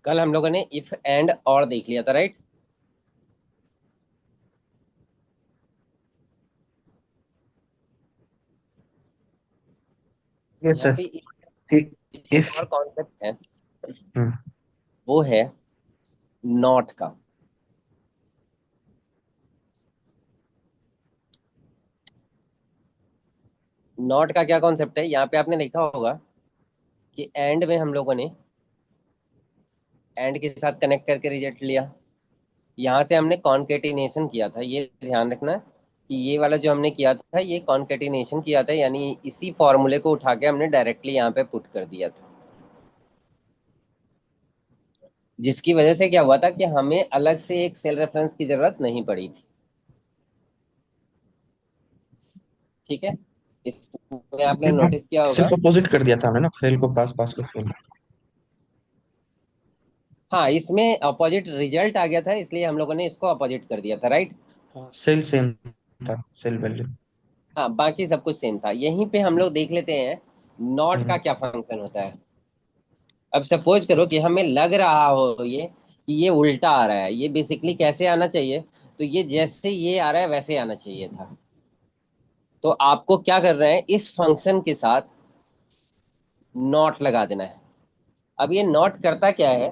कल हम लोगों ने इफ एंड और देख लिया था, राइट? यस यहाँ सर। पे ठीक। एक इफ। और कॉन्सेप्ट है, वो है नॉट का। नॉट का क्या कॉन्सेप्ट है, यहाँ पे आपने देखा होगा कि एंड में हम लोगों ने एंड के साथ कनेक्ट करके रिजल्ट लिया। यहाँ से हमने कॉन्केटिनेशन किया था, ये ध्यान रखना कि ये वाला जो हमने किया था ये कॉन्केटिनेशन किया था, यानी इसी फॉर्मूले को उठा के हमने डायरेक्टली यहाँ पे पुट कर दिया था। जिसकी वजह से क्या हुआ था कि हमें अलग से एक सेल रेफरेंस की जरूरत नहीं पड़ी थी। ठीक है, इसमें आपने सिर्फ नोटिस किया होगा। सिर्फ अपोजिट कर दिया था हमने ना, फेल को पास, पास को फेल। हाँ, इसमें अपोजिट रिजल्ट आ गया था, इसलिए हम लोगों ने इसको अपोजिट कर दिया था, राइट? हाँ, सेल सेम था, सेल वैल्यू। हाँ, बाकी सब कुछ सेम था। यहीं पे हम लोग देख लेते हैं नॉट का हम्म। क्या फंक्शन होता है। अब सपोज करो कि हमें लग रहा हो ये कि ये उल्टा आ रहा है, ये बेसिकली कैसे आना चाहिए, तो ये जैसे ये आ रहा है वैसे आना चाहिए था। तो आपको क्या करना है, इस फंक्शन के साथ नॉट लगा देना है। अब ये नॉट करता क्या है,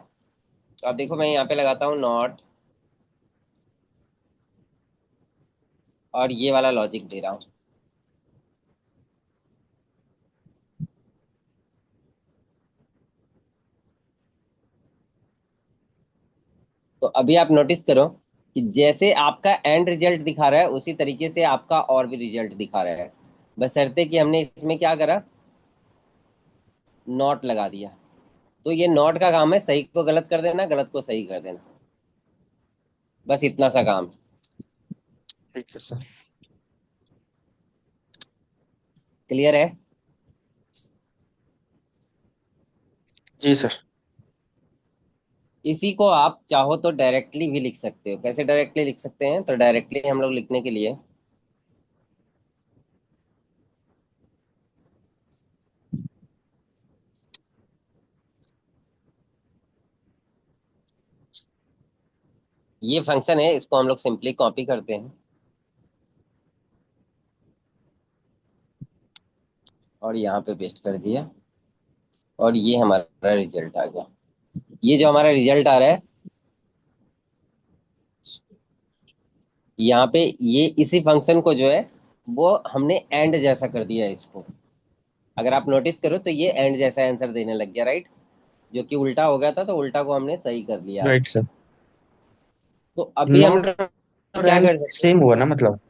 तो आप देखो मैं यहाँ पे लगाता हूँ नॉट, और ये वाला लॉजिक दे रहा हूँ। तो अभी आप नोटिस करो कि जैसे आपका एंड रिजल्ट दिखा रहा है उसी तरीके से आपका और भी रिजल्ट दिखा रहा है, बशर्ते कि हमने इसमें क्या करा, नॉट लगा दिया। तो ये नॉट का काम है सही को गलत कर देना, गलत को सही कर देना, बस इतना सा काम। ठीक है सर। क्लियर है? जी सर। इसी को आप चाहो तो डायरेक्टली भी लिख सकते हो। कैसे डायरेक्टली लिख सकते हैं, तो डायरेक्टली हम लोग लिखने के लिए ये फंक्शन है, इसको हम लोग सिंपली कॉपी करते हैं और यहाँ पे पेस्ट कर दिया, और ये हमारा रिजल्ट आ गया। ये जो हमारा रिजल्ट आ रहा है यहाँ पे, ये इसी फंक्शन को जो है वो हमने एंड जैसा कर दिया है इसको। अगर आप नोटिस करो तो ये एंड जैसा आंसर देने लग गया, राइट? जो कि उल्टा हो गया था, तो उल्टा को हमने सही कर लिया अब। Right sir. तो अभी हम नॉट लोग और क्या एंड कर सकते हैं, सेम हुआ ना मतलब।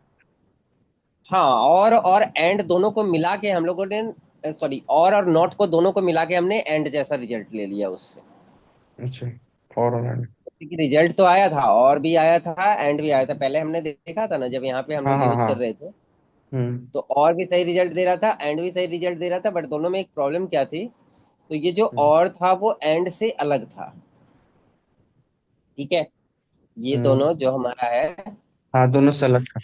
हाँ, और एंड दोनों को मिला के हम लोगों ने, सॉरी, और नॉट को दोनों को मिला के हमने एंड जैसा रिजल्ट ले लिया उससे। अच्छा। और एंड। क्योंकि रिजल्ट तो आया था, और भी आया था, एंड भी आया था, पहले हमने देखा था ना जब यहाँ पे हम हाँ लोग हाँ यूज हाँ। कर रहे थे। हम्म। तो और भी सही रिजल्ट दे रहा था, एंड भी सही रिजल्ट दे रहा था, बट दोनों में एक प्रॉब्लम क्या थी, तो ये जो हम्म। और था वो एंड से अलग था। ठीक है, ये हम्म। दोनों जो हमारा है, हाँ, दोनों से अलग था।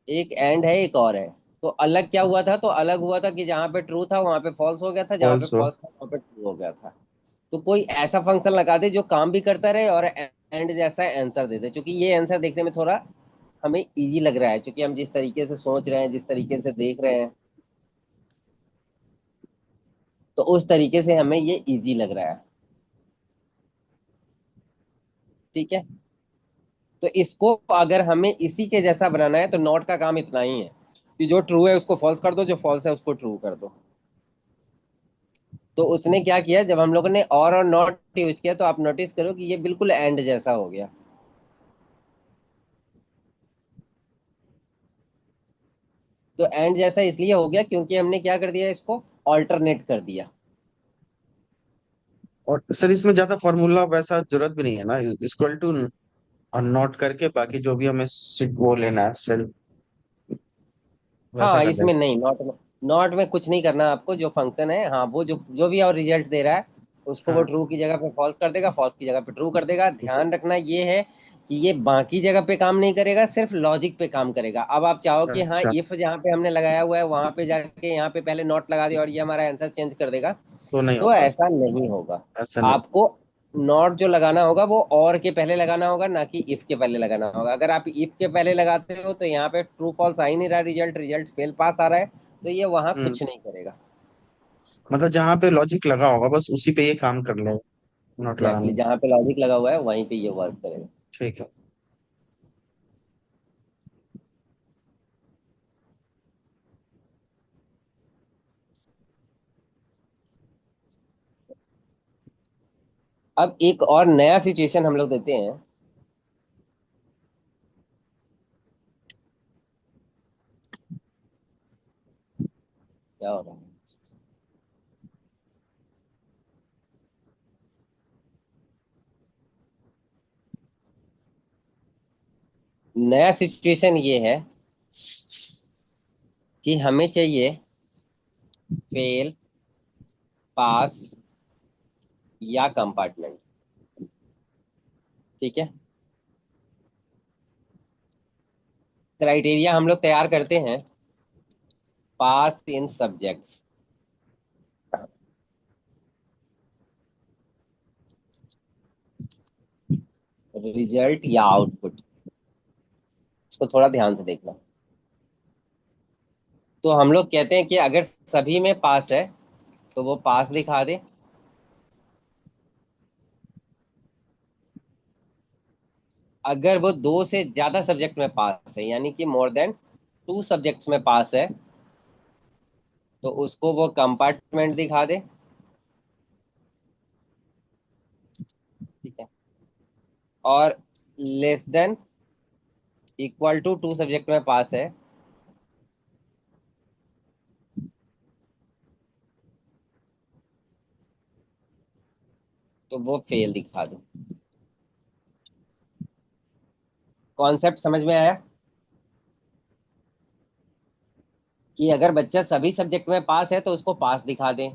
एक एंड है एक और है। तो अलग क्या हुआ था, तो अलग हुआ था कि जहां पे ट्रू था वहां पे फॉल्स हो गया था, जहां पे फॉल्स हुआ। फॉल्स था वहां पे ट्रू हो गया था। तो कोई ऐसा फंक्शन लगा दे जो काम भी करता रहे और एंड जैसा आंसर दे दे, क्योंकि ये आंसर देखने में थोड़ा हमें इजी लग रहा है, क्योंकि हम जिस तरीके से सोच रहे हैं, जिस तरीके से देख रहे हैं, तो उस तरीके से हमें ये इजी लग रहा है। ठीक है, तो इसको अगर हमें इसी के जैसा बनाना है तो नॉट का काम इतना ही है कि जो ट्रू है उसको फॉल्स कर दो, जो फॉल्स है उसको ट्रू कर दो। तो उसने क्या किया, जब हम लोगों ने और नॉट यूज किया तो आप नोटिस करो कि ये बिल्कुल एंड जैसा हो गया। तो एंड जैसा इसलिए हो गया क्योंकि हमने क्या कर दिया, इसको ऑल्टरनेट कर दिया। और सर इसमें ज्यादा फॉर्मूला वैसा जरूरत भी नहीं है ना, इक्वल टू और नोट करके बाकी जो भी हमें वो लेना है सेल, वैसा हाँ, कर इसमें देना। नहीं, नॉट में, नॉट में कुछ नहीं करना आपको। जो फंक्शन है, हाँ, वो जो जो भी और रिजल्ट दे रहा है उसको वो हाँ। ट्रू की जगह पे फॉल्स कर देगा, फॉल्स की जगह पे ट्रू कर देगा। ध्यान रखना ये है कि ये बाकी जगह पे काम नहीं करेगा, सिर्फ लॉजिक पे काम करेगा। अब आप चाहो कि हाँ, अच्छा। इफ जहाँ पे हमने लगाया हुआ है वहां पे जाके यहाँ पे पहले नॉट लगा दिया और ये हमारा आंसर चेंज कर देगा, तो नहीं तो होगा। ऐसा नहीं होगा। ऐसा नहीं। आपको नॉट जो लगाना होगा वो और के पहले लगाना होगा, ना कि इफ के पहले लगाना होगा। अगर आप इफ के पहले लगाते हो तो यहाँ पे ट्रू फॉल्स आ ही नहीं रहा, रिजल्ट रिजल्ट फेल पास आ रहा है, तो ये वहां हम्म। कुछ नहीं करेगा। मतलब जहाँ पे लॉजिक लगा होगा बस उसी पे ये काम कर लेगा, नोट एग्जैक्टली लगाना। जहाँ पे लॉजिक लगा हुआ है वहीं पे ये वर्क करेगा। ठीक है। अब एक और नया सिचुएशन हम लोग देते हैं। क्या हो रहा है? नया सिचुएशन ये है कि हमें चाहिए फेल, पास या कंपार्टमेंट। ठीक है, क्राइटेरिया हम लोग तैयार करते हैं। पास इन सब्जेक्ट्स, रिजल्ट या आउटपुट। इसको थोड़ा ध्यान से देखना। तो हम लोग कहते हैं कि अगर सभी में पास है तो वो पास दिखा दे। अगर वो दो से ज्यादा सब्जेक्ट में पास है, यानी कि मोर देन टू सब्जेक्ट्स में पास है, तो उसको वो कंपार्टमेंट दिखा दे। ठीक है। और less than equal to two subject में पास है, तो वो फेल दिखा दे। कॉन्सेप्ट समझ में आया? कि अगर बच्चा सभी सब्जेक्ट में पास है तो उसको पास दिखा दें।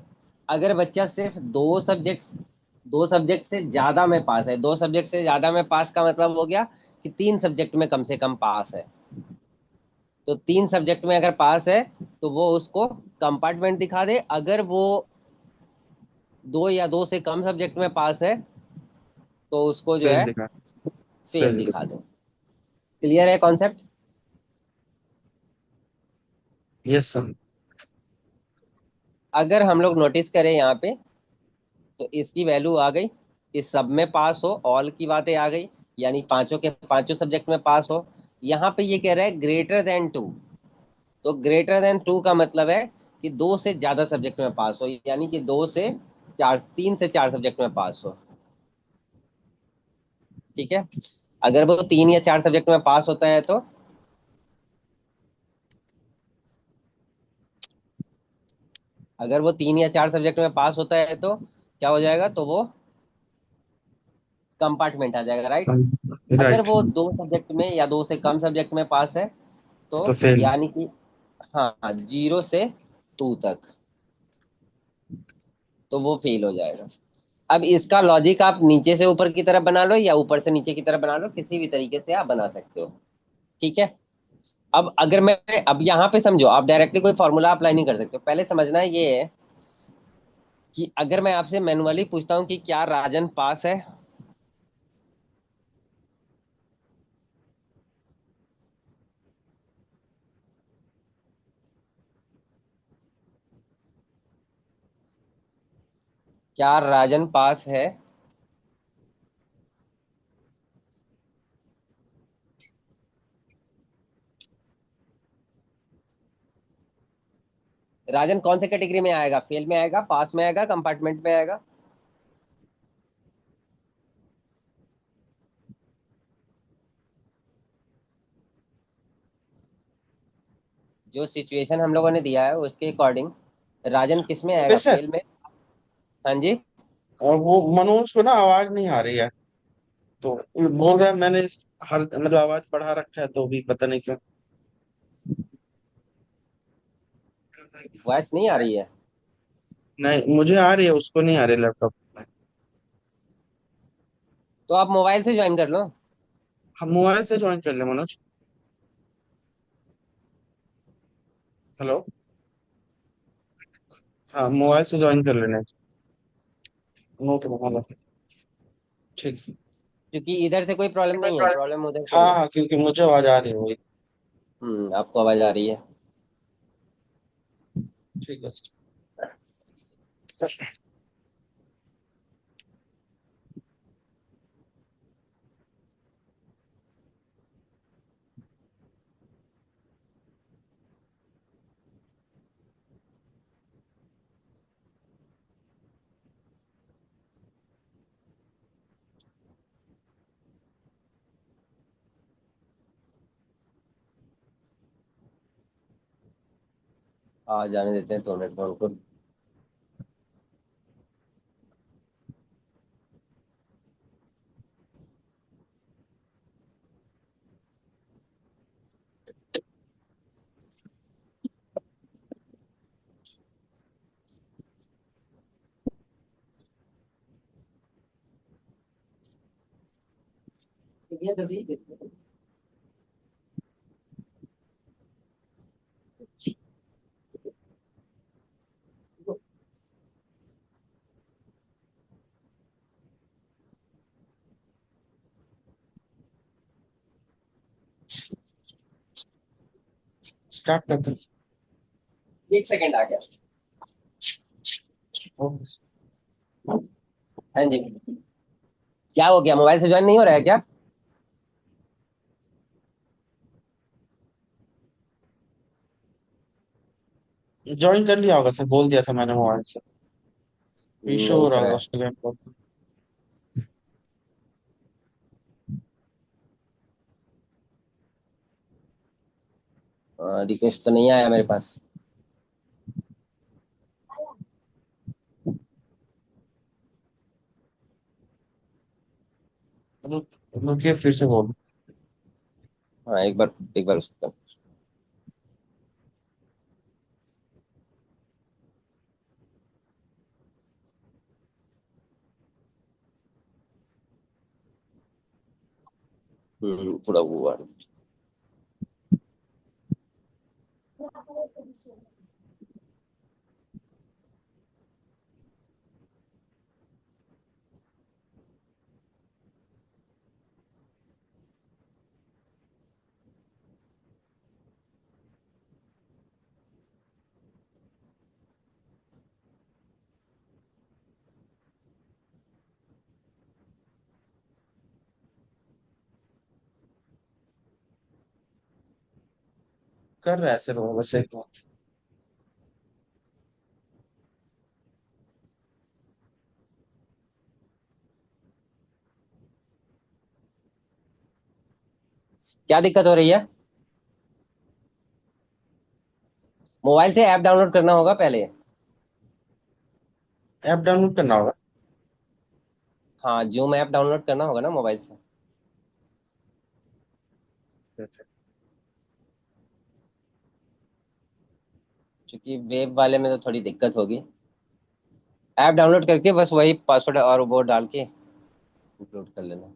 अगर बच्चा सिर्फ दो सब्जेक्ट से ज्यादा में पास है, दो सब्जेक्ट से ज्यादा में पास का मतलब हो गया कि तीन सब्जेक्ट में कम से कम पास है। तो तीन सब्जेक्ट में अगर पास है तो वो उसको कंपार्टमेंट दिखा दे। अगर वो दो या दो से कम सब्जेक्ट में पास है तो उसको जो फेल है दिखा। फेल फेल दिखा दिखा। दे। क्लियर है कॉन्सेप्ट? Yes sir. अगर हम लोग नोटिस करें यहाँ पे, तो इसकी वैल्यू आ गई। इस सब में पास हो, ऑल की बातें आ गई, यानी पांचों के पांचों सब्जेक्ट में पास हो। यहाँ पे ये कह रहा है ग्रेटर देन टू। तो ग्रेटर देन टू का मतलब है कि दो से ज्यादा सब्जेक्ट में पास हो, यानी कि दो से चार, तीन से चार सब्जेक्ट में पास हो। ठीक है। अगर वो तीन या चार सब्जेक्ट में पास होता है तो, अगर वो तीन या चार सब्जेक्ट में पास होता है तो क्या हो जाएगा? तो वो कंपार्टमेंट आ जाएगा, राइट। अगर राइट। वो दो सब्जेक्ट में या दो से कम सब्जेक्ट में पास है तो, तो फेल। यानी कि हाँ, जीरो से टू तक, तो वो फेल हो जाएगा। अब इसका लॉजिक आप नीचे से ऊपर की तरफ बना लो या ऊपर से नीचे की तरफ बना लो, किसी भी तरीके से आप बना सकते हो। ठीक है। अब अगर मैं, अब यहाँ पे समझो, आप डायरेक्टली कोई फॉर्मूला अप्लाई नहीं कर सकते हो। पहले समझना ये है कि अगर मैं आपसे मैनुअली पूछता हूँ कि क्या राजन पास है, क्या राजन पास है, राजन कौन से कैटेगरी में आएगा? फेल में आएगा, पास में आएगा, कंपार्टमेंट में आएगा? जो सिचुएशन हम लोगों ने दिया है उसके अकॉर्डिंग राजन किस में आएगा? वैसे फेल में। हाँ जी। वो मनोज को ना आवाज नहीं आ रही है, तो बोल रहा है मैंने हर मतलब आवाज बढ़ा रखा है तो भी पता नहीं क्यों। वॉइस नहीं आ रही है? नहीं मुझे आ रही है, उसको नहीं आ रही लैपटॉप में। तो आप मोबाइल से ज्वाइन कर लो। हम मोबाइल से ज्वाइन कर ले मनोज। हेलो। हाँ मोबाइल से ज्वाइन कर लेना। नो तो मोबाइल से। ठीक। क्योंकि इधर से कोई प्रॉब्लम नहीं है, प्रॉब्लम उधर से ही हाँ है। हाँ, क्योंकि मुझे आवाज आ रही है वही। आपको आवाज आ रही है। ठीक है सर। आ जाने देते हैं 2 मिनट में उनको। ये जल्दी। स्टार्ट करते हैं। 1 सेकंड आ गया। ओके। हाँ जी। क्या हो गया, मोबाइल से ज्वाइन नहीं हो रहा है क्या? ज्वाइन कर लिया होगा सर, बोल दिया था मैंने मोबाइल से। इशू नहीं हो रहा करा होगा है। उसके लिए। रिक्वेस्ट तो नहीं आया मेरे पास। रुकिए फिर से बोल। हाँ, एक बार उसको। थोड़ा हुआ। कर रहा है सर वो बस एक बार। क्या दिक्कत हो रही है? मोबाइल से ऐप डाउनलोड करना होगा पहले। ऐप डाउनलोड करना होगा। हाँ, जूम ऐप डाउनलोड करना होगा ना मोबाइल से। क्योंकि वेब वाले में तो थोड़ी दिक्कत होगी। ऐप डाउनलोड करके बस वही पासवर्ड और वो डाल के अपलोड कर लेना।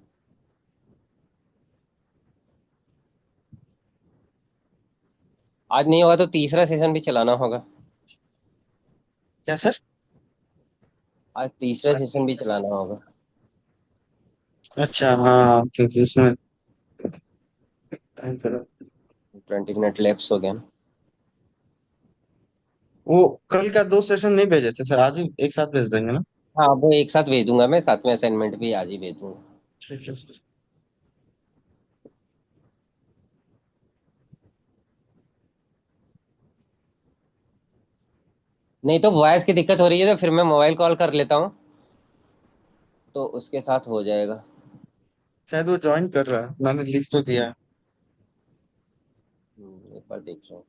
आज नहीं होगा तो तीसरा सेशन भी चलाना होगा। क्या सर? आज तीसरा सेशन भी चलाना होगा। अच्छा हाँ, क्योंकि उसमें टाइम पर 20 मिनट लैप्स हो गया ना। वो कल का 2 सेशन नहीं भेजे थे सर, आज ही एक साथ भेज देंगे ना? हाँ, वो एक साथ भेज दूंगा, मैं साथ में असाइनमेंट भी आज ही भेज दूंगा। ठीक है सर। नहीं तो वॉइस की दिक्कत हो रही है तो फिर मैं मोबाइल कॉल कर लेता हूँ, तो उसके साथ हो जाएगा। शायद वो ज्वाइन कर रहा है, मैंने लिख तो दिया है। एक बार देख लो।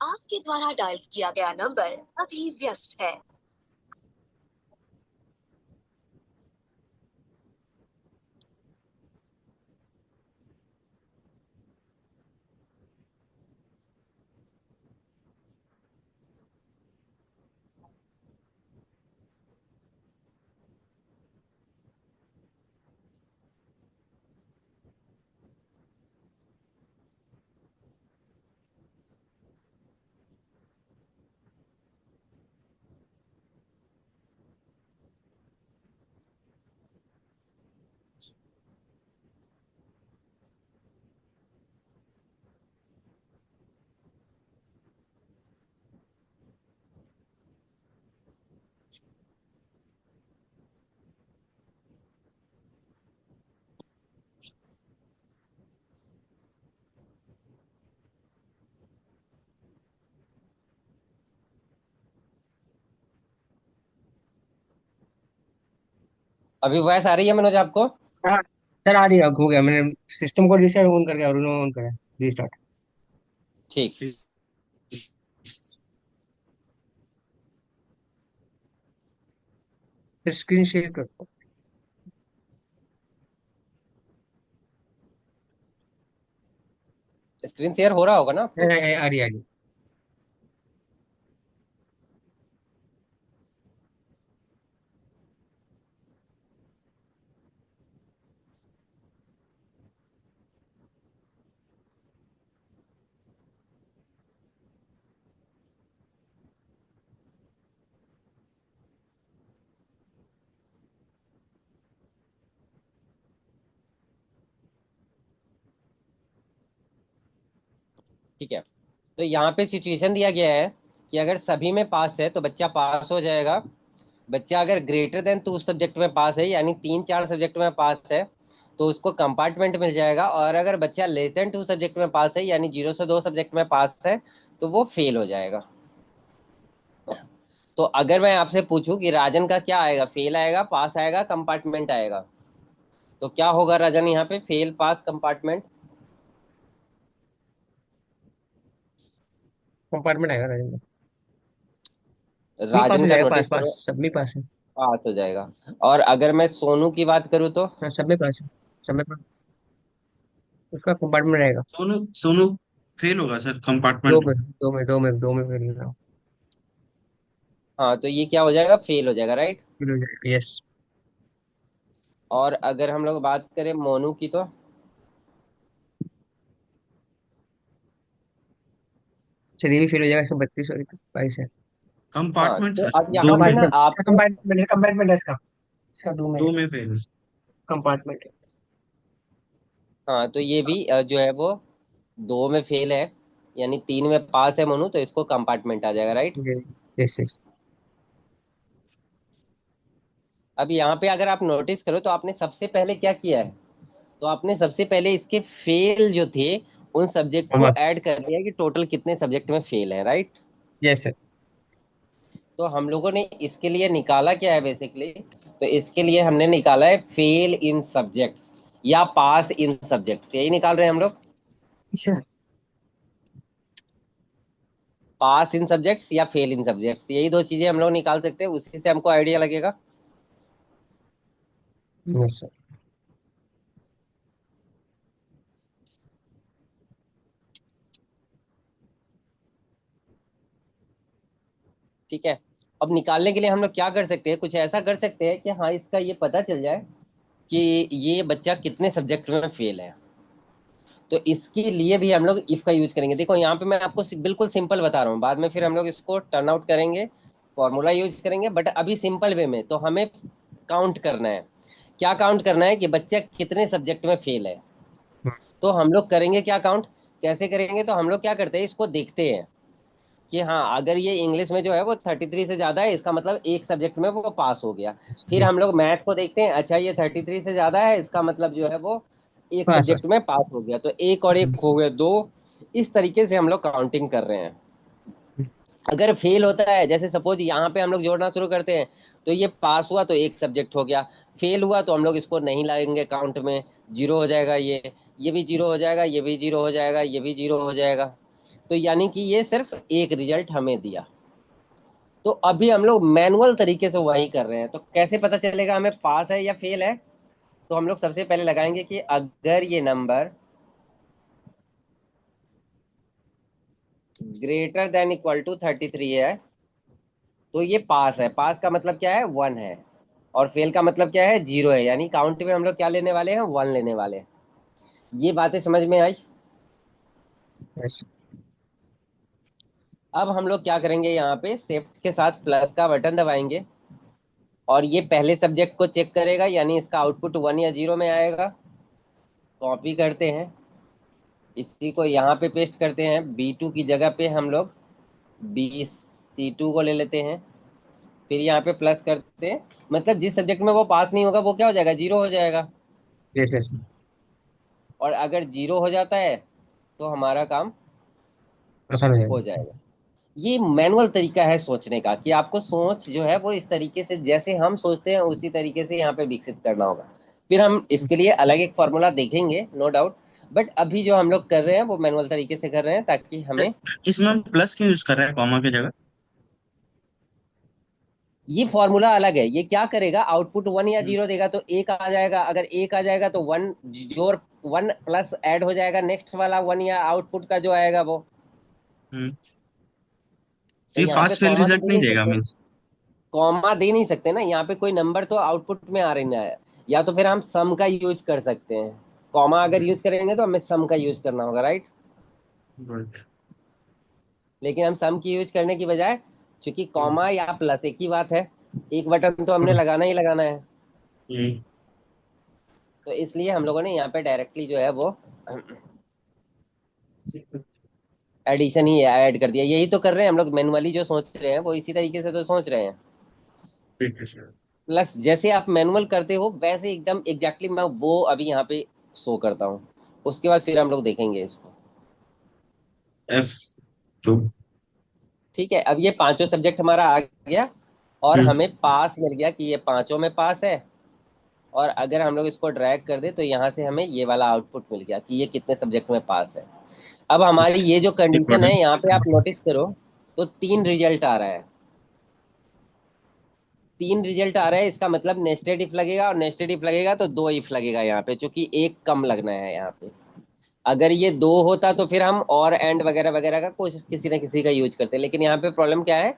आपके द्वारा डायल किया गया नंबर अभी व्यस्त है। अभी वॉइस आ रही है मनोज आपको? हाँ सर, आ रही है, हो गया, मैंने सिस्टम को रीसेट ऑन करके और ऑन करा, रीस्टार्ट। ठीक। फिर स्क्रीन शेयर कर दो। स्क्रीन शेयर हो रहा होगा ना आपको? आ रही, आ रही। ठीक है। तो यहाँ पे सिचुएशन दिया गया है कि अगर सभी में पास है तो बच्चा पास हो जाएगा। बच्चा अगर ग्रेटर देन 2 सब्जेक्ट में पास है, यानी 3-4 सब्जेक्ट में पास है, तो उसको कंपार्टमेंट मिल जाएगा। और अगर बच्चा लेस देन 2 सब्जेक्ट में पास है, यानी 0 से 2 सब्जेक्ट में पास है, तो वो फेल हो जाएगा। तो अगर मैं आपसे पूछूं कि राजन का क्या आएगा, फेल आएगा, पास आएगा, कंपार्टमेंट आएगा, तो क्या होगा राजन यहाँ पे? फेल, पास, कंपार्टमेंट? कंपार्टमेंट आएगा राजेंद्र। नहीं, पास राजन हो का जाएगा, पास नोटिस पास, करो। सब में पास है। पास हो जाएगा। और अगर मैं सोनू की बात करूँ तो? हाँ, सब में पास है, सब में पास। उसका कंपार्टमेंट रहेगा। सोनू सोनू फेल होगा सर दो कंपार्टमेंट। में, दो में फेल होगा। हाँ, तो ये क्या हो जाएगा? फेल हो जाएगा, राइट। फेल हो जाएगा, यस। और अगर हम लोग बात करें मोनू की तो? चलिए, भी फेल हो जाएगा, 132 और 22 है। हाँ, कंपार्टमेंट तो सर, अब यहाँ दो पे में। ना कंपार्टमेंट, आपको, कंपार्टमेंट, कंपार्टमेंट है इसका। इसका दो में है। दो में फेल है। कंपार्टमेंट है। हाँ तो ये भी जो है वो 2 में फेल है, यानी 3 में पास है मोनू, तो इसको कंपार्टमेंट आ जाएगा, राइट। Yes yes. अब यहाँ पे अगर आप नोटिस करो तो आपने सबसे पहले क्या किया है? तो आपने सबसे पहले इसके फेल जो थे उन सब्जेक्ट को ऐड कर दिया कि टोटल कितने सब्जेक्ट में फेल है, राइट। Yes sir. तो हम लोगों ने इसके लिए निकाला क्या है बेसिकली? तो इसके लिए हमने निकाला है फेल इन सब्जेक्ट्स या पास इन सब्जेक्ट्स, यही निकाल रहे हैं हम लोग। सर। पास इन सब्जेक्ट्स या फेल इन सब्जेक्ट्स, यही दो चीजें हम लोग निकाल सकते हैं, उसी से हमको आइडिया लगेगा। Yes sir. ठीक है। अब निकालने के लिए हम लोग क्या कर सकते हैं? कुछ ऐसा कर सकते हैं कि हाँ इसका ये पता चल जाए कि ये बच्चा कितने सब्जेक्ट में फेल है। तो इसके लिए भी हम लोग इफ का यूज करेंगे। देखो यहाँ पे मैं आपको बिल्कुल सिंपल बता रहा हूँ, बाद में फिर हम लोग इसको टर्न आउट करेंगे, फॉर्मूला यूज करेंगे, बट अभी सिंपल वे में तो हमें काउंट करना है। क्या काउंट करना है? कि बच्चा कितने सब्जेक्ट में फेल है। तो हम लोग करेंगे क्या काउंट? कैसे करेंगे? तो हम लोग क्या करते हैं, इसको देखते हैं कि हाँ अगर ये इंग्लिश में जो है वो 33 से ज्यादा है, इसका मतलब एक सब्जेक्ट में वो पास हो गया। फिर हम लोग मैथ को देखते हैं, अच्छा ये 33 से ज्यादा है, इसका मतलब जो है वो एक पास सर। सब्जेक्ट में पास हो गया, तो एक और एक हो गए दो। इस तरीके से हम लोग काउंटिंग कर रहे हैं। अगर फेल होता है, जैसे सपोज यहाँ पे हम लोग जोड़ना शुरू करते हैं, तो ये पास हुआ तो एक सब्जेक्ट हो गया, फेल हुआ तो हम लोग इसको नहीं लाएंगे काउंट में, जीरो हो जाएगा। ये भी जीरो हो जाएगा, ये भी जीरो हो जाएगा, ये भी जीरो हो जाएगा। तो यानी कि ये सिर्फ एक रिजल्ट हमें दिया। तो अभी हम लोग मैनुअल तरीके से वही कर रहे हैं, तो कैसे पता चलेगा हमें पास है या फेल है? तो हम लोग सबसे पहले लगाएंगे कि अगर ये number greater than equal to 33 है तो ये पास है। पास का मतलब क्या है? 1 है। और फेल का मतलब क्या है? 0 है। यानी काउंट में हम लोग क्या लेने वाले हैं? 1 लेने वाले हैं। ये बातें समझ में आई? यस। अब हम लोग क्या करेंगे, यहाँ पे शिफ्ट के साथ प्लस का बटन दबाएंगे और ये पहले सब्जेक्ट को चेक करेगा, यानी इसका आउटपुट 1 या 0 में आएगा। कॉपी करते हैं, इसी को यहाँ पे पेस्ट करते हैं। B2 की जगह पे हम लोग BC2 को ले लेते हैं, फिर यहाँ पे प्लस करते हैं। मतलब जिस सब्जेक्ट में वो पास नहीं होगा वो क्या हो जाएगा? 0 हो जाएगा। Yes yes. और अगर 0 हो जाता है तो हमारा काम आसान हो हो जाएगा। जाएगा। ये मैनुअल तरीका है सोचने का, कि आपको सोच जो है वो इस तरीके से, जैसे हम सोचते हैं उसी तरीके से यहाँ पे विकसित करना होगा। फिर हम इसके लिए अलग एक फॉर्मूला देखेंगे, नो डाउट। बट अभी जो हम लोग कर रहे हैं वो मैनुअल तरीके से कर रहे हैं, ताकि हमें इसमें हम प्लस क्यों यूज कर रहे हैं कॉमा की जगह? ये फॉर्मूला अलग है। ये क्या करेगा? आउटपुट 1 या 0 देगा तो एक आ जाएगा। अगर एक आ जाएगा तो 1 जोर 1 प्लस ऐड हो जाएगा नेक्स्ट वाला 1, या आउटपुट का जो आएगा वो। हम्म। तो तो ये यहाँ पे पास फेल कॉमा तो रिजल्ट दे नहीं नहीं देगा सकते। मीन्स? कॉमा दे नहीं सकते ना, यहाँ पे कोई नंबर तो आउटपुट में आ रही ना है। या तो फिर हम सम का यूज कर सकते हैं। कॉमा अगर यूज करेंगे तो हमें सम का यूज करना होगा, राइट? राइट। लेकिन हम सम की यूज करने की बजाय, चूंकि कॉमा या प्लस एक ही बात है, एक बटन तो हमने लगाना ही लगाना है, हम्म। तो इसलिए हम लोगों ने यहाँ पे डायरेक्टली जो है वो एडिशन ही ऐड कर दिया। यही तो कर रहे हैं हम लोग, मैनुअली जो सोच रहे हैं वो इसी तरीके से तो सोच रहे हैं। ठीक है सर। प्लस जैसे आप मैनुअल करते हो वैसे एकदम एग्जैक्टली मैं वो अभी यहाँ पे शो करता हूँ। उसके बाद फिर हम लोग देखेंगे इसको। F2। ठीक है, अब ये पांचों सब्जेक्ट हमारा आ गया और हम्म। हमें पास मिल गया कि ये पांचों में पास है। और अगर हम लोग इसको ड्रैग कर दे तो यहाँ से हमें ये वाला आउटपुट मिल गया कि ये कितने सब्जेक्ट में पास है। अब हमारी ये जो कंडीशन है, यहाँ पे आप नोटिस करो तो 3 रिजल्ट आ रहा है। 3 रिजल्ट आ रहा है, इसका मतलब नेस्टेड इफ लगेगा, और नेस्टेड इफ लगेगा तो 2 इफ लगेगा यहाँ पे, क्योंकि एक कम लगना है यहाँ पे। अगर ये 2 होता तो फिर हम और एंड वगैरह वगैरह का कुछ किसी ना किसी का यूज करते, लेकिन यहाँ पे प्रॉब्लम क्या है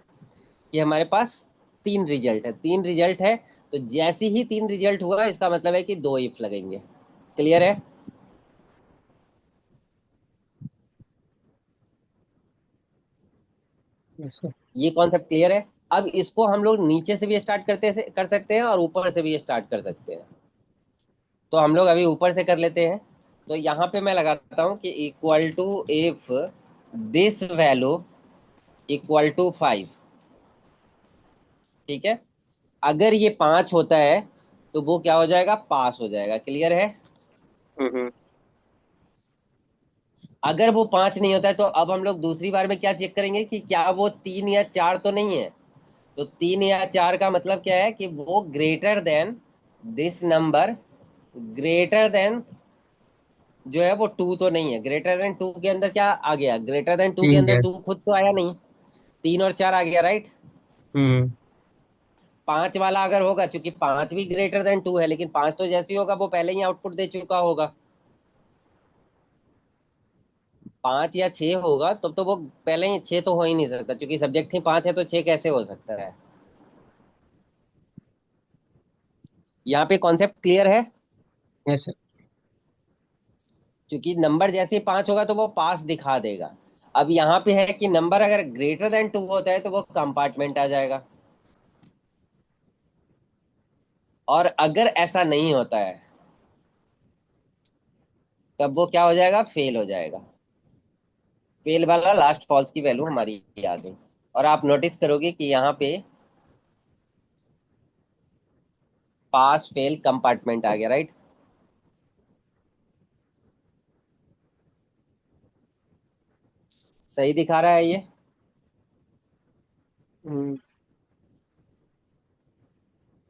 कि हमारे पास 3 रिजल्ट है। 3 रिजल्ट है तो जैसे ही 3 रिजल्ट हुआ इसका मतलब है कि 2 इफ लगेंगे। क्लियर है? Yes sir. ये कॉन्सेप्ट क्लियर है? अब इसको हम लोग नीचे से भी स्टार्ट कर सकते हैं और ऊपर से भी स्टार्ट कर सकते हैं। तो हम लोग अभी ऊपर से कर लेते हैं। तो यहाँ पे मैं लगाता हूँ कि equal to if this value equal to 5। ठीक है, अगर ये 5 होता है तो वो क्या हो जाएगा? पास हो जाएगा। क्लियर है? हम्म। अगर वो 5 नहीं होता है तो अब हम लोग दूसरी बार में क्या चेक करेंगे कि क्या वो 3 या 4 तो नहीं है। तो 3 या 4 का मतलब क्या है कि वो greater than this number, greater then जो है वो 2 तो नहीं है। ग्रेटर देन 2 के अंदर क्या आ गया? ग्रेटर देन 2 के तीन अंदर गैस। 2 खुद तो आया नहीं, 3 और 4 आ गया, राइट? हम्म। 5 वाला अगर होगा, क्योंकि 5 भी ग्रेटर देन 2 है, लेकिन 5 तो जैसे ही होगा वो पहले ही आउटपुट दे चुका होगा। 5 या 6 होगा तब तो वो पहले ही, 6 तो हो ही नहीं सकता क्योंकि सब्जेक्ट ही 5 है, तो 6 कैसे हो सकता है? यहाँ पे कॉन्सेप्ट क्लियर है? Yes sir. क्योंकि नंबर जैसे ही 5 होगा तो वो पास दिखा देगा। अब यहाँ पे है कि नंबर अगर ग्रेटर देन 2 होता है तो वो कंपार्टमेंट आ जाएगा, और अगर ऐसा नहीं होता है तब वो क्या हो जाएगा? फेल हो जाएगा। फेल वाला लास्ट फॉल्स की वैल्यू हमारी आ गई। और आप नोटिस करोगे कि यहाँ पे पास फेल कंपार्टमेंट आ गया, राइट? सही दिखा रहा है ये? हम्म।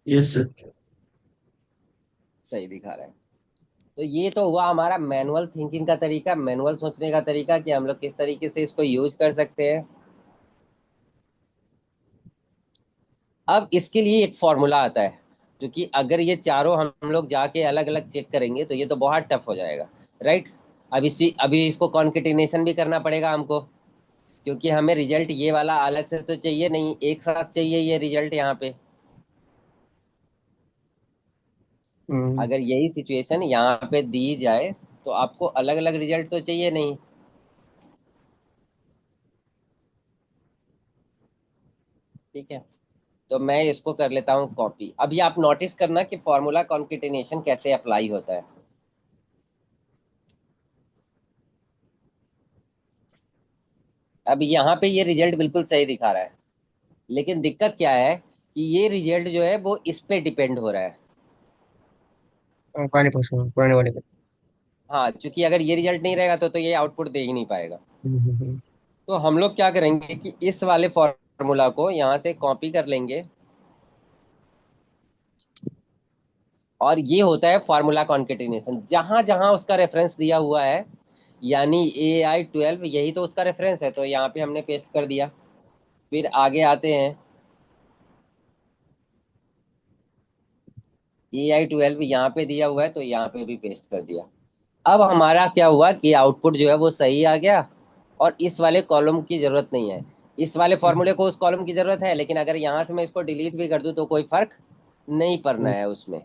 Yes sir. सही दिखा रहा है। तो ये तो हुआ हमारा मैनुअल थिंकिंग का तरीका, मैनुअल सोचने का तरीका कि हम लोग किस तरीके से इसको यूज कर सकते हैं। अब इसके लिए एक फॉर्मूला आता है, क्योंकि अगर ये चारों हम लोग जाके अलग अलग चेक करेंगे तो ये तो बहुत टफ हो जाएगा, राइट। अभी इसको कॉन्केटिनेशन भी करना पड़ेगा हमको, क्योंकि हमें रिजल्ट ये वाला अलग से तो चाहिए नहीं, एक साथ चाहिए ये रिजल्ट यहाँ पे। हम्म। अगर यही सिचुएशन यहाँ पे दी जाए तो आपको अलग अलग रिजल्ट तो चाहिए नहीं, ठीक है। तो मैं इसको कर लेता हूँ कॉपी। अभी आप नोटिस करना कि फॉर्मूला कॉन्केटिनेशन कैसे अप्लाई होता है। अब यहाँ पे ये रिजल्ट बिल्कुल सही दिखा रहा है, लेकिन दिक्कत क्या है कि ये रिजल्ट जो है वो इस पे डिपेंड हो रहा है। पुराने प्रश्न, पुराने वाले पे। हाँ, क्योंकि अगर ये रिजल्ट नहीं रहेगा तो ये आउटपुट दे ही नहीं पाएगा। हम्म। तो हम लोग क्या करेंगे कि इस वाले फॉर्मूला को यहाँ से कॉपी कर लेंगे, और ये होता है फॉर्मूला कॉन्केटिनेशन। जहां जहां उसका रेफरेंस दिया हुआ है, यानी AI-12 यही तो उसका रेफरेंस है, तो यहाँ पे हमने पेस्ट कर दिया। फिर आगे आते हैं, AI-12 यहाँ पे दिया हुआ है तो यहाँ पे भी पेस्ट कर दिया। अब हमारा क्या हुआ कि आउटपुट जो है वो सही आ गया, और इस वाले कॉलम की जरूरत नहीं है। इस वाले फॉर्मूले को उस कॉलम की जरूरत है, लेकिन अगर यहाँ से मैं इसको डिलीट भी कर दूं तो कोई फर्क नहीं पड़ना है उसमें।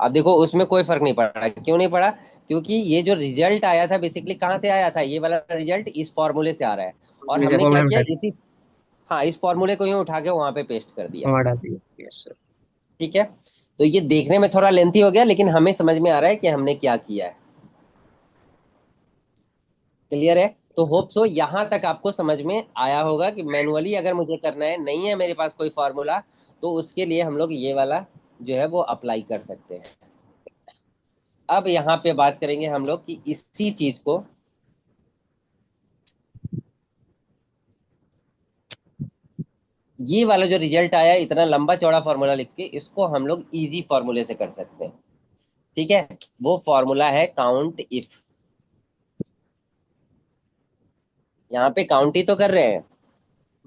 अब देखो उसमें कोई फर्क नहीं पड़ा, क्यों नहीं पड़ा? क्योंकि ये जो रिजल्ट आया था बेसिकली कहाँ से आया था, ये वाला रिजल्ट इस फॉर्मूले से आ रहा है, और हमने क्या फॉर्मूला में किया, डाल दिया। इसी, हाँ, इस फॉर्मूले को यूं उठा के वहां पे पेस्ट कर दिया। वहाँ डाल दिया, यस सर। ठीक है। तो ये देखने में थोड़ा लेंथी हो गया, लेकिन हमें समझ में आ रहा है कि हमने क्या किया है। क्लियर है? तो होप सो यहाँ तक आपको समझ में आया होगा कि मैनुअली अगर मुझे करना है, नहीं है मेरे पास कोई फॉर्मूला, तो उसके लिए हम लोग ये वाला जो है वो अप्लाई कर सकते हैं। अब यहाँ पे बात करेंगे हम लोग कि इसी चीज को, ये वाला जो रिजल्ट आया है इतना लंबा चौड़ा फॉर्मूला लिख के, इसको हम लोग इजी फॉर्मूले से कर सकते हैं। ठीक है। वो फॉर्मूला है काउंट इफ। यहाँ पे काउंट ही तो कर रहे हैं।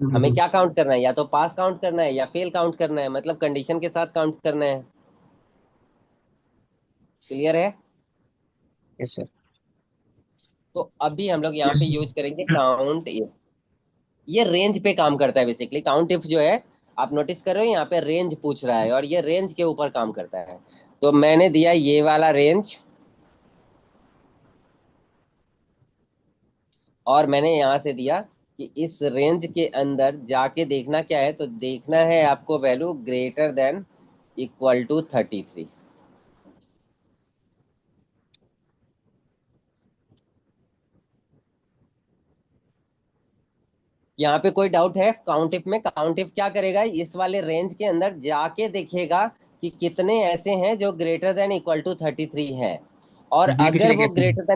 हमें हम्म। क्या काउंट करना है, या तो पास काउंट करना है या फेल काउंट करना है, मतलब कंडीशन के साथ काउंट करना है। क्लियर है? Yes sir. तो अभी हम लोग यहाँ पे यस। यूज करेंगे काउंट इफ। ये रेंज पे काम करता है बेसिकली। काउंट इफ जो है, आप नोटिस कर रहे हो यहाँ पे रेंज पूछ रहा है, और ये रेंज के ऊपर काम करता है। तो मैंने दिया ये वाला रेंज, और मैंने यहाँ से दिया कि इस रेंज के अंदर जाके देखना क्या है, तो देखना है आपको value greater than equal to 33। यहाँ पे कोई डाउट है काउंट इफ में? काउंट इफ क्या करेगा, इस वाले रेंज के अंदर जाके देखेगा कि कितने ऐसे हैं जो ग्रेटर देन इक्वल टू 33 है, और बी किसी अगर ने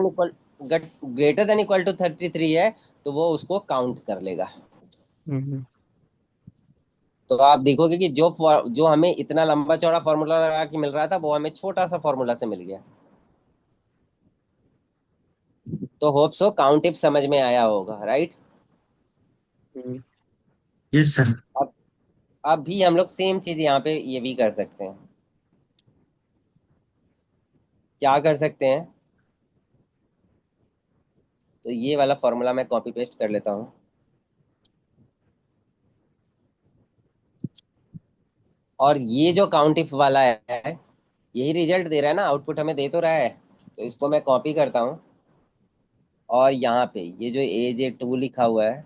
वो क्या। ग्रेटर देन इक्वल टू 33 है तो वो उसको काउंट कर लेगा। हम्म। तो आप देखोगे कि जो हमें इतना लंबा चौड़ा फॉर्मूला लगा के मिल रहा था, वो हमें छोटा सा फॉर्मूला से मिल गया। तो होप सो काउंट इफ समझ में आया होगा, राइट। Yes sir. अब अब भी हम लोग सेम चीज यहाँ पे ये भी कर सकते हैं। क्या कर सकते हैं? तो ये वाला फॉर्मूला मैं कॉपी पेस्ट कर लेता हूँ, और ये जो काउंट इफ वाला है यही रिजल्ट दे रहा है ना, आउटपुट हमें दे तो रहा है। तो इसको मैं कॉपी करता हूँ, और यहाँ पे ये जो AJ2 लिखा हुआ है,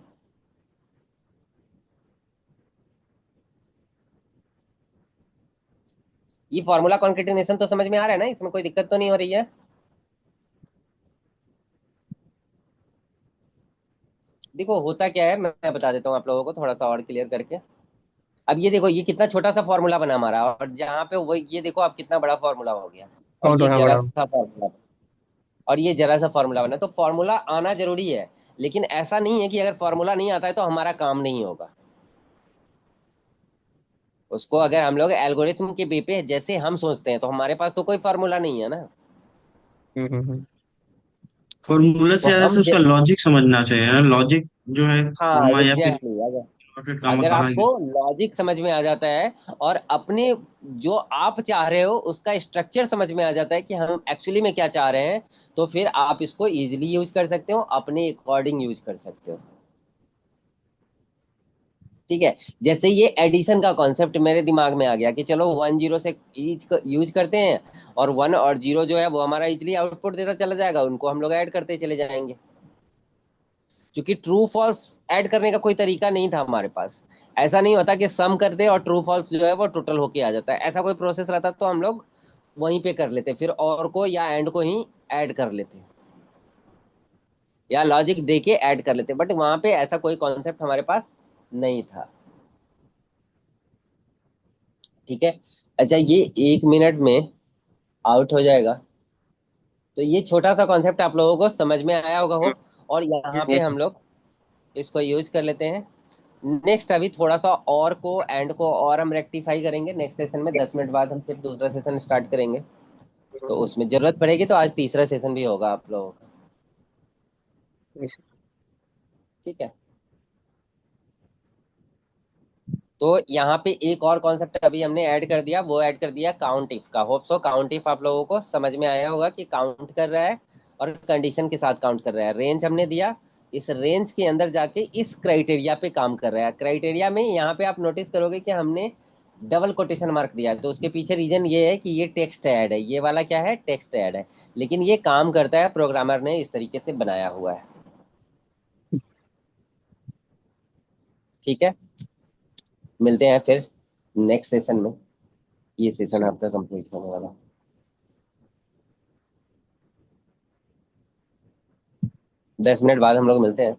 ये फॉर्मूला कॉन्केटिनेशन तो समझ में आ रहा है ना, इसमें कोई दिक्कत तो नहीं हो रही है? देखो होता क्या है, मैं बता देता हूँ आप लोगों को थोड़ा सा और क्लियर करके। अब ये देखो, ये कितना छोटा सा फॉर्मूला बना हमारा, और जहाँ पे वो ये देखो आप कितना बड़ा फॉर्मूला हो गया, और काउंट ये होना जरा बड़ा। सा फॉर्मूला, और ये जरा सा फॉर्मूला बना। तो फॉर्मूला आना जरूरी है, लेकिन ऐसा नहीं है कि अगर फॉर्मूला नहीं आता है तो हमारा काम नहीं होगा। उसको अगर हम लोग एल्गोरिथम के वे पे जैसे हम सोचते हैं, तो हमारे पास तो कोई फॉर्मूला नहीं है ना। फॉर्मूला तो से ज्यादा से हम उसका लॉजिक समझना चाहिए ना, लॉजिक जो है हाँ कॉमा या फिर एग्जैक्टली, डॉटेड कॉमा अगर कहाँ आपको यूज। लॉजिक समझ में आ जाता है और अपने जो आप चाह रहे हो उसका स्ट्रक्चर समझ में आ जाता है कि हम एक्चुअली में क्या चाह रहे हैं, तो फिर आप इसको इजीली यूज कर सकते हो, अपने अकॉर्डिंग यूज कर सकते हो। ठीक है। जैसे ये एडिशन का कॉन्सेप्ट मेरे दिमाग में आ गया कि चलो 1 0 से यूज करते हैं, और 1 और 0 जो है वो हमारा इजिली आउटपुट देता चला जाएगा, उनको हम लोग ऐड करते चले जाएंगे। क्योंकि ट्रू फॉल्स ऐड करने का कोई तरीका नहीं था हमारे पास। ऐसा नहीं होता कि सम करते और ट्रू फॉल्स जो है वो टोटल होके आ जाता है, ऐसा कोई प्रोसेस रहता तो हम लोग वहीं पे कर लेते, फिर और को या एंड को ही ऐड कर लेते, या लॉजिक दे के ऐड कर लेते, बट वहां पे ऐसा कोई कॉन्सेप्ट हमारे पास नहीं था। ठीक है। अच्छा, ये 1 मिनट में आउट हो जाएगा, तो ये छोटा सा कॉन्सेप्ट आप लोगों को समझ में आया होगा होप। और यहाँ पे यस हम लोग इसको यूज कर लेते हैं। नेक्स्ट अभी थोड़ा सा और को एंड को और हम रेक्टिफाई करेंगे नेक्स्ट सेशन में, 10 मिनट बाद हम फिर दूसरा सेशन स्टार्ट करेंगे। तो सर। उसमें जरूरत पड़ेगी तो आज तीसरा सेशन भी होगा आप लोगों का। ठीक है। तो यहाँ पे एक और कॉन्सेप्ट अभी हमने ऐड कर दिया, वो ऐड कर दिया काउंट इफ का। होप सो काउंट इफ आप लोगों को समझ में आया होगा कि काउंट कर रहा है और कंडीशन के साथ काउंट कर रहा है। रेंज हमने दिया, इस रेंज के अंदर जाके इस क्राइटेरिया पे काम कर रहा है। क्राइटेरिया में यहाँ पे आप नोटिस करोगे कि हमने डबल कोटेशन मार्क दिया है, तो उसके पीछे रीजन ये है कि ये टेक्स्ट ऐड है, ये वाला क्या है, टेक्स्ट ऐड है, लेकिन ये काम करता है, प्रोग्रामर ने इस तरीके से बनाया हुआ है। ठीक है। मिलते हैं फिर नेक्स्ट सेशन में, ये सेशन आपका कंप्लीट होने वाला है। 10 मिनट बाद हम लोग मिलते हैं।